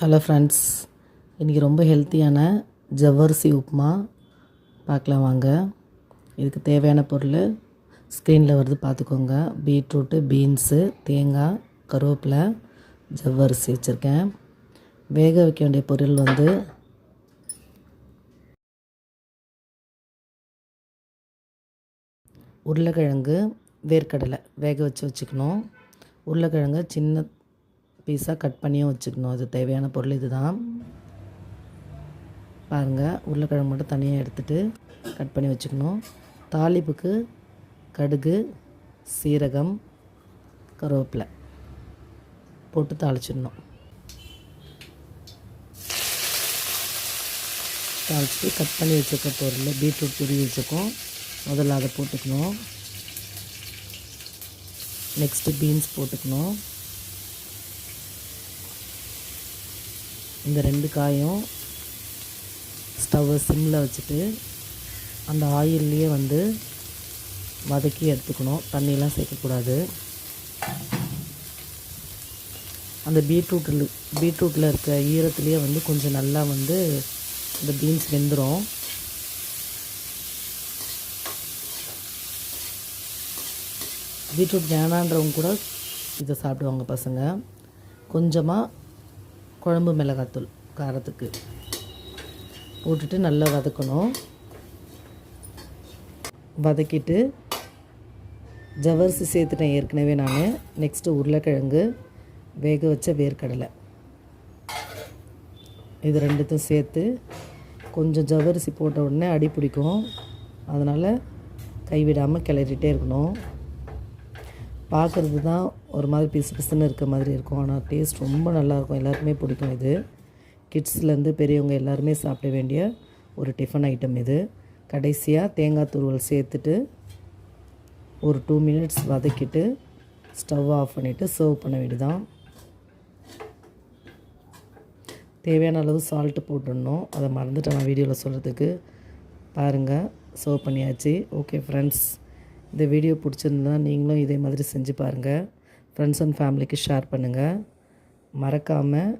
Hello friends, இன்றைக்கி ரொம்ப ஹெல்த்தியான ஜவ்வரிசி உப்புமா பார்க்கலாம் வாங்க. இதுக்கு தேவையான பொருள் ஸ்க்ரீனில் வருது பார்த்துக்கோங்க. பீட்ரூட்டு, பீன்ஸு, தேங்காய், கருவேப்பிலை, ஜவ்வரிசி வச்சுருக்கேன். வேக வைக்க வேண்டிய பொருள் உருளைக்கிழங்கு, வேர்க்கடலை வேக வச்சுக்கணும். உருளைக்கிழங்கு சின்ன பீஸாக கட் பண்ணியும் வச்சுக்கணும். அது தேவையான பொருள் இது தான். பாருங்கள், உருளைக்கிழங்கு மட்டும் தனியாக எடுத்துகிட்டு கட் பண்ணி வச்சுக்கணும். தாளிப்புக்கு கடுகு, சீரகம், கருவேப்பிலை போட்டு தாளிச்சிடணும். தாளிச்சிட்டு கட் பண்ணி வச்சுருக்க பொருள் பீட்ரூட் துருவி வச்சுருக்கோம். முதல்ல அதை போட்டுக்கணும். நெக்ஸ்ட்டு பீன்ஸ் போட்டுக்கணும். இந்த 2 காயும் ஸ்டவ்வை சிம்மில் வச்சுட்டு அந்த ஆயில்லையே வதக்கி எடுத்துக்கணும். தண்ணியெலாம் சேர்க்கக்கூடாது. அந்த பீட்ரூட்டில் இருக்க ஈரத்துலேயே கொஞ்சம் நல்லா இந்த பீன்ஸ் வெந்துடும். பீட்ரூட் வேணான்றவங்க கூட இதை சாப்பிடுவாங்க பசங்க. கொஞ்சமாக குழம்பு மிளகாத்தூள் காரத்துக்கு போட்டுட்டு நல்லா வதக்கணும். வதக்கிட்டு ஜவ்வரிசி சேர்த்துட்டேன் ஏற்கனவே நான். நெக்ஸ்ட்டு உருளைக்கிழங்கு, வேக வச்ச வேர்க்கடலை, இது 2த்தையும் சேர்த்து கொஞ்சம் ஜவ்வரிசி போட்ட உடனே அடி பிடிக்கும். அதனால் கைவிடாமல் கிளறிட்டே இருக்கணும். பார்க்குறது தான் ஒரு மாதிரி பிசு பிசுன்னு இருக்க மாதிரி இருக்கும். ஆனால் டேஸ்ட் ரொம்ப நல்லாயிருக்கும். எல்லாருக்குமே பிடிக்கும். இது கிட்ஸ்லேருந்து பெரியவங்க எல்லாருமே சாப்பிட வேண்டிய ஒரு டிஃபன் ஐட்டம் இது. கடைசியாக தேங்காய் துருவல் சேர்த்துட்டு ஒரு 2 மினிட்ஸ் வதக்கிட்டு ஸ்டவ் ஆஃப் பண்ணிவிட்டு சர்வ் பண்ண வேண்டியதான். தேவையான அளவு சால்ட்டு போட்டுடணும். அதை மறந்துட்டேன் நான் வீடியோவில் சொல்கிறதுக்கு. பாருங்கள், சர்வ் பண்ணியாச்சு. ஓகே ஃப்ரெண்ட்ஸ், இந்த வீடியோ பிடிச்சிருந்தா நீங்களும் இதே மாதிரி செஞ்சு பாருங்கள். ஃப்ரெண்ட்ஸ் அண்ட் ஃபேமிலிக்கு ஷேர் பண்ணுங்கள். மறக்காமல்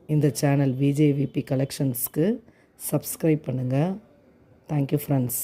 இந்த சேனல் விஜேவிபி கலெக்ஷன்ஸ்க்கு சப்ஸ்கிரைப் பண்ணுங்கள். Thank you friends.